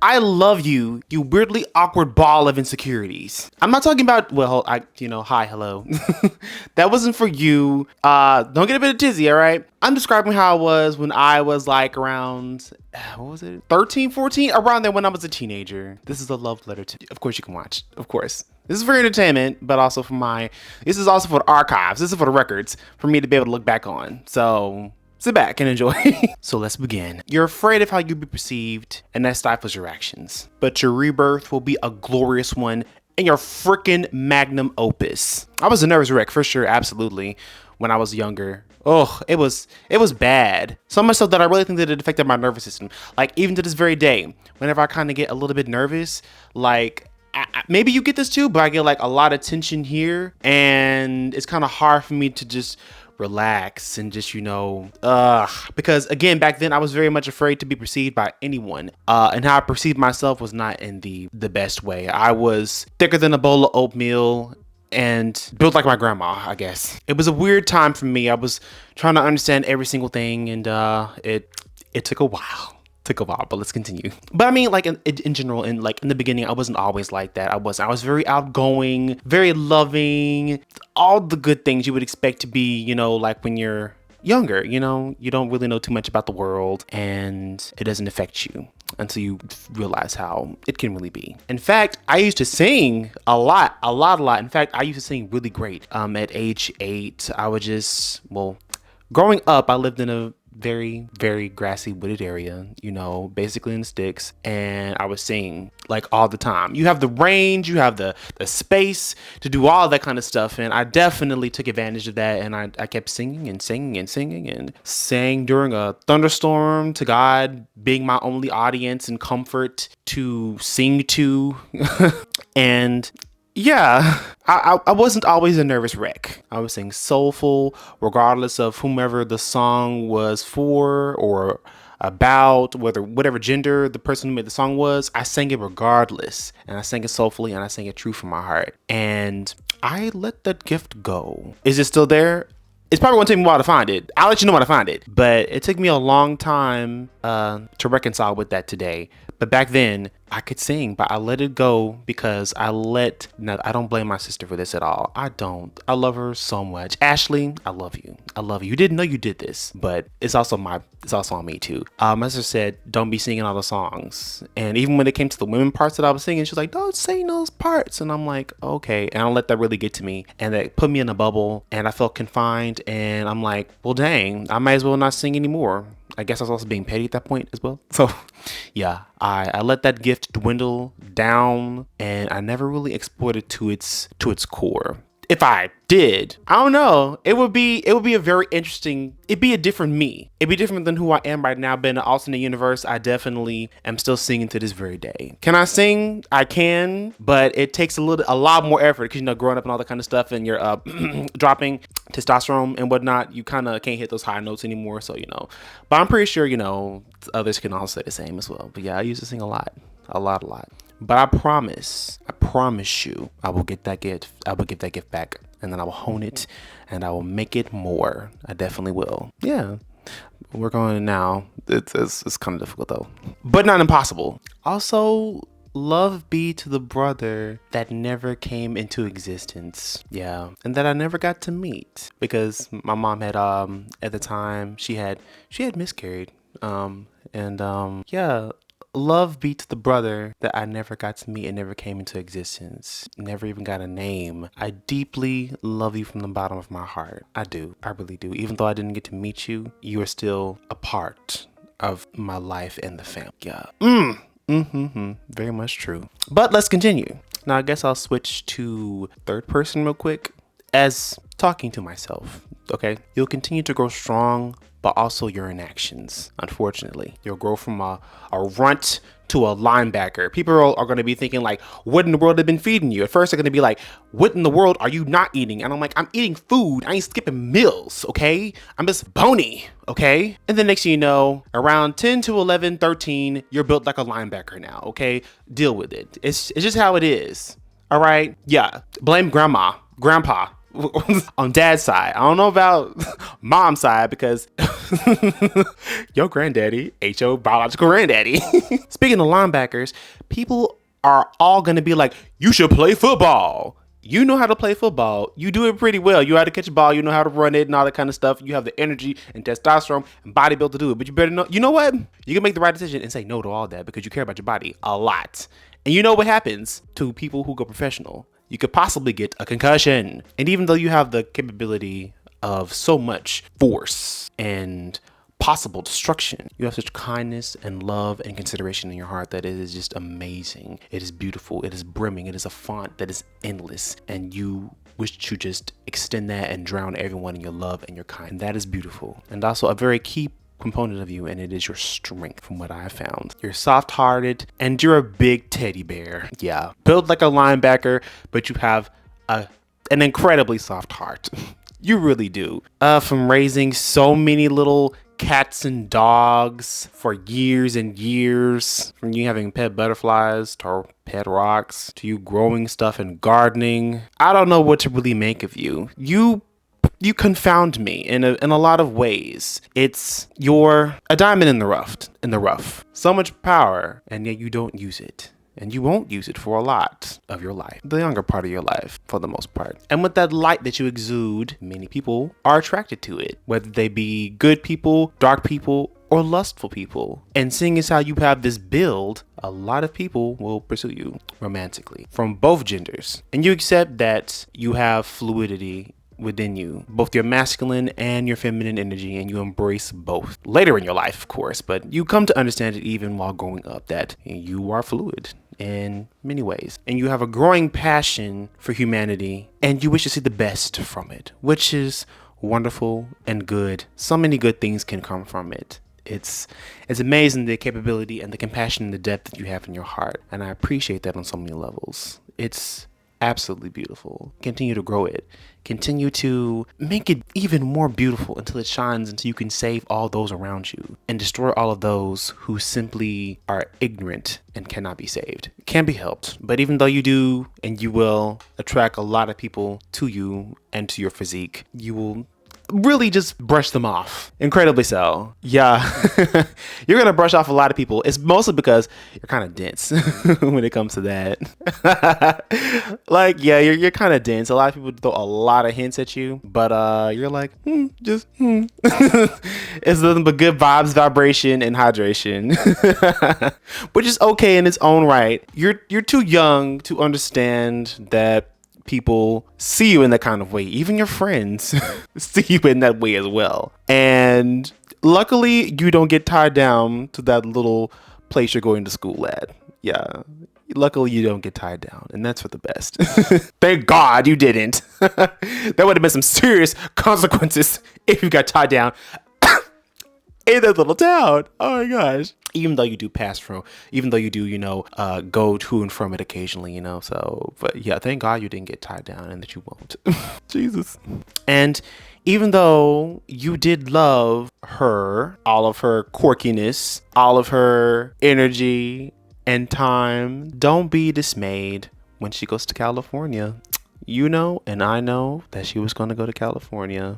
I love you, you weirdly awkward ball of insecurities. I'm not talking about, well, hi, hello. That wasn't for you. Don't get a bit of tizzy, all right? I'm describing how I was when I was like around, what was it? 13, 14? Around there when I was a teenager. This is a love letter to, of course you can watch, of course. This is for entertainment, but also for this is also for the archives. This is for the records for me to be able to look back on. So sit back and enjoy. So let's begin. You're afraid of how you'll be perceived, and that stifles your actions. But your rebirth will be a glorious one in your freaking magnum opus. I was a nervous wreck for sure, absolutely, when I was younger. Oh, it was bad. So much so that I really think that it affected my nervous system. Like even to this very day, whenever I kind of get a little bit nervous, like maybe you get this too, but I get like a lot of tension here, and it's kind of hard for me to just relax and just, because again, back then I was very much afraid to be perceived by anyone, and how I perceived myself was not in the best way. I was thicker than a bowl of oatmeal and built like my grandma, I guess. It was a weird time for me. I was trying to understand every single thing, and it took a while. But let's continue. But I mean, like in general, in the beginning, I wasn't always like that. I was very outgoing, very loving, all the good things you would expect to be, like when you're younger, you don't really know too much about the world, and it doesn't affect you until you realize how it can really be. In fact, I used to sing a lot. In fact, I used to sing really great. At age 8, I would growing up, I lived in a very, very grassy wooded area, basically in the sticks, and I was singing like all the time. You have the range, you have the space to do all that kind of stuff, and I definitely took advantage of that, and I kept singing and singing and singing and sang during a thunderstorm to God being my only audience and comfort to sing to. And yeah, I wasn't always a nervous wreck. I was saying soulful, regardless of whomever the song was for or about, whatever gender the person who made the song was. I sang it regardless, and I sang it soulfully, and I sang it true from my heart. And I let that gift go. Is it still there? It's probably gonna take me a while to find it. I'll let you know when I find it. But it took me a long time to reconcile with that today. But back then, I could sing, but I let it go because I don't blame my sister for this at all. I don't. I love her so much. Ashley, I love you. I love you. You didn't know you did this, but it's also on me too. My sister said, don't be singing all the songs. And even when it came to the women parts that I was singing, she was like, don't sing those parts. And I'm like, okay. And I don't let that really get to me. And that put me in a bubble, and I felt confined. And I'm like, well, dang, I might as well not sing anymore. I guess I was also being petty at that point as well. So yeah, I let that gift dwindle down, and I never really explored it to its core. If I did, I don't know, it would be a very interesting, it'd be a different me. It'd be different than who I am right now. But in the alternate universe, I definitely am still singing to this very day. Can I sing? I can, but it takes a lot more effort because, growing up and all that kind of stuff, and you're dropping testosterone and whatnot, you kind of can't hit those high notes anymore. So, but I'm pretty sure, others can also say the same as well. But yeah, I used to sing a lot. But I promise you, I will get that gift. I will give that gift back, and then I will hone it, and I will make it more. I definitely will. Yeah, work on it now. It's kind of difficult though, but not impossible. Also, love be to the brother that never came into existence. Yeah, and that I never got to meet because my mom had at the time she had miscarried. Yeah. Love be to the brother that I never got to meet and never came into existence. Never even got a name. I deeply love you from the bottom of my heart. I do. I really do. Even though I didn't get to meet you, you are still a part of my life and the family. Yeah. Very much true. But let's continue. Now, I guess I'll switch to third person real quick as talking to myself. Okay. You'll continue to grow strong, but also your inactions. Unfortunately, you'll grow from a runt to a linebacker. People are going to be thinking like, what in the world have been feeding you? At first, they're going to be like, what in the world are you not eating? And I'm like, I'm eating food. I ain't skipping meals, okay? I'm just bony, okay? And then next thing you know, around 10 to 11, 13, you're built like a linebacker now, okay? Deal with it. It's just how it is, all right? Yeah, blame grandma, grandpa, on dad's side. I don't know about mom's side because your granddaddy ain't your biological granddaddy. Speaking of linebackers, people are all going to be like, you should play football. You know how to play football. You do it pretty well. You know how to catch a ball. You know how to run it and all that kind of stuff. You have the energy and testosterone and body build to do it. But you better know, you know what? You can make the right decision and say no to all that because you care about your body a lot. And you know what happens to people who go professional? You could possibly get a concussion. And even though you have the capability of so much force and possible destruction, you have such kindness and love and consideration in your heart that it is just amazing. It is beautiful. It is brimming. It is a font that is endless. And you wish to just extend that and drown everyone in your love and your kindness. And that is beautiful. And also a very key component of you, and it is your strength from what I found. You're soft-hearted and you're a big teddy bear. Yeah. Built like a linebacker, but you have an incredibly soft heart. You really do. From raising so many little cats and dogs for years and years, from you having pet butterflies to pet rocks to you growing stuff and gardening. I don't know what to really make of you. You confound me in a lot of ways. You're a diamond in the rough. So much power, and yet you don't use it. And you won't use it for a lot of your life, the younger part of your life, for the most part. And with that light that you exude, many people are attracted to it, whether they be good people, dark people, or lustful people. And seeing as how you have this build, a lot of people will pursue you romantically from both genders. And you accept that you have fluidity within you, both your masculine and your feminine energy, and you embrace both later in your life, of course, but you come to understand it even while growing up that you are fluid in many ways, and you have a growing passion for humanity, and you wish to see the best from it, which is wonderful and good. So many good things can come from it. It's amazing the capability and the compassion and the depth that you have in your heart, and I appreciate that on so many levels. It's absolutely beautiful. Continue to grow it. Continue to make it even more beautiful until it shines, until you can save all those around you and destroy all of those who simply are ignorant and cannot be saved. It can be helped, but even though you do, and you will attract a lot of people to you and to your physique, you will really just brush them off. Incredibly so. Yeah. You're going to brush off a lot of people. It's mostly because you're kind of dense when it comes to that. Like, yeah, you're kind of dense. A lot of people throw a lot of hints at you, but you're like, It's nothing but good vibes, vibration, and hydration. Which is okay in its own right. You're too young to understand that people see you in that kind of way. Even your friends see you in that way as well. And luckily, you don't get tied down to that little place you're going to school at. Yeah. Luckily, you don't get tied down. And that's for the best. Thank God you didn't. That would have been some serious consequences if you got tied down in that little town. Oh my gosh. Even though you do pass through, even though you do, go to and from it occasionally, so, but yeah, thank God you didn't get tied down and that you won't. Jesus. And even though you did love her, all of her quirkiness, all of her energy and time, don't be dismayed when she goes to California. You know, and I know that she was going to go to California.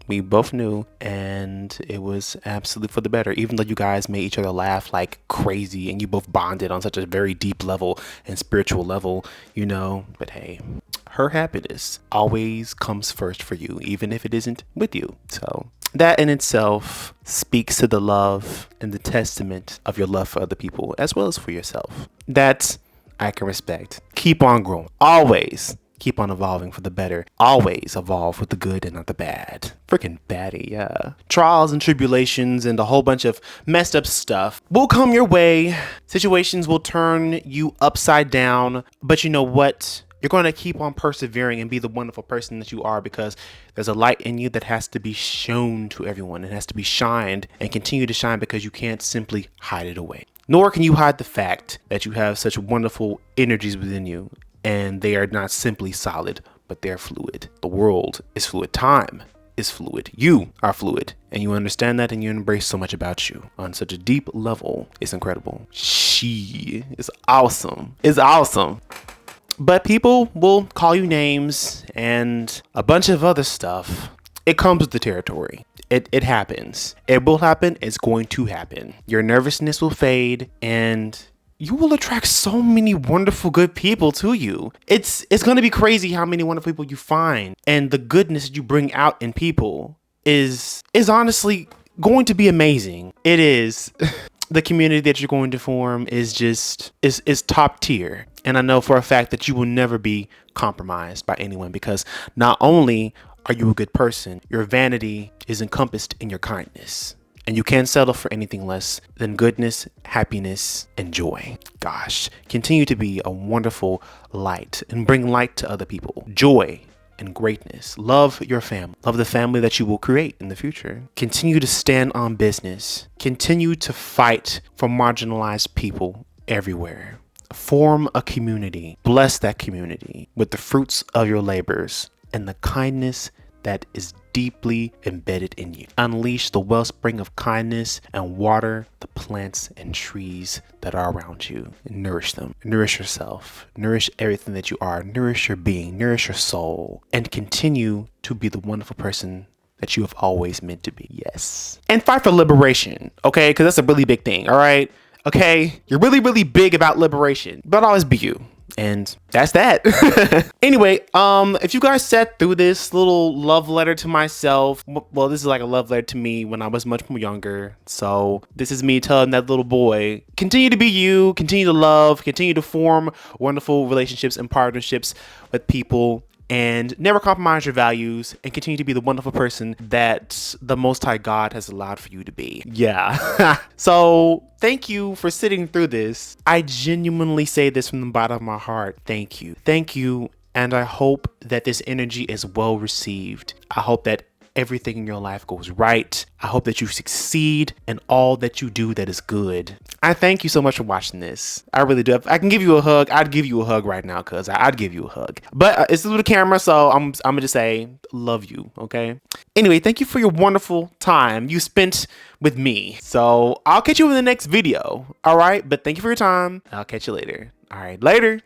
We both knew, and it was absolutely for the better. Even though you guys made each other laugh like crazy, and you both bonded on such a very deep level and spiritual level, But hey, her happiness always comes first for you, even if it isn't with you. So that in itself speaks to the love and the testament of your love for other people, as well as for yourself. That I can respect. Keep on growing. Always keep on evolving for the better. Always evolve with the good and not the bad. Freaking baddie, yeah. Trials and tribulations and a whole bunch of messed up stuff will come your way. Situations will turn you upside down. But you know what? You're going to keep on persevering and be the wonderful person that you are, because there's a light in you that has to be shown to everyone. It has to be shined and continue to shine, because you can't simply hide it away. Nor can you hide the fact that you have such wonderful energies within you, and they are not simply solid, but they're fluid. The world is fluid. Time is fluid. You are fluid, and you understand that, and you embrace so much about you on such a deep level. It's incredible. She is awesome. It's awesome. But people will call you names and a bunch of other stuff. It comes with the territory. It happens. It will happen. It's going to happen. Your nervousness will fade and you will attract so many wonderful, good people to you. It's going to be crazy how many wonderful people you find, and the goodness you bring out in people is honestly going to be amazing. It is. The community that you're going to form is top tier. And I know for a fact that you will never be compromised by anyone, because not only are you a good person, your vanity is encompassed in your kindness. And you can't settle for anything less than goodness, happiness, and joy. Gosh, continue to be a wonderful light and bring light to other people. Joy and greatness. Love your family. Love the family that you will create in the future. Continue to stand on business. Continue to fight for marginalized people everywhere. Form a community. Bless that community with the fruits of your labors and the kindness that is deeply embedded in you. Unleash the wellspring of kindness and water the plants and trees that are around you. Nourish them. Nourish yourself. Nourish everything that you are. Nourish your being. Nourish your soul. And continue to be the wonderful person that you have always meant to be. Yes. And fight for liberation, okay? Because that's a really big thing, all right? Okay? You're really, really big about liberation, but always be you. And that's that. Anyway, if you guys sat through this little love letter to myself, well, this is like a love letter to me when I was much more younger. So this is me telling that little boy, continue to be you, continue to love, continue to form wonderful relationships and partnerships with people, and never compromise your values, and continue to be the wonderful person that the Most High God has allowed for you to be. Yeah. So thank you for sitting through this. I genuinely say this from the bottom of my heart. Thank you. Thank you. And I hope that this energy is well received. I hope that everything in your life goes right. I hope that you succeed in all that you do that is good. I thank you so much for watching this. I really do. If I can give you a hug, I'd give you a hug right now, cuz I'd give you a hug. But it's through the camera, so I'm gonna just say love you, okay? Anyway, thank you for your wonderful time you spent with me. So I'll catch you in the next video. All right, but thank you for your time. I'll catch you later. All right, later.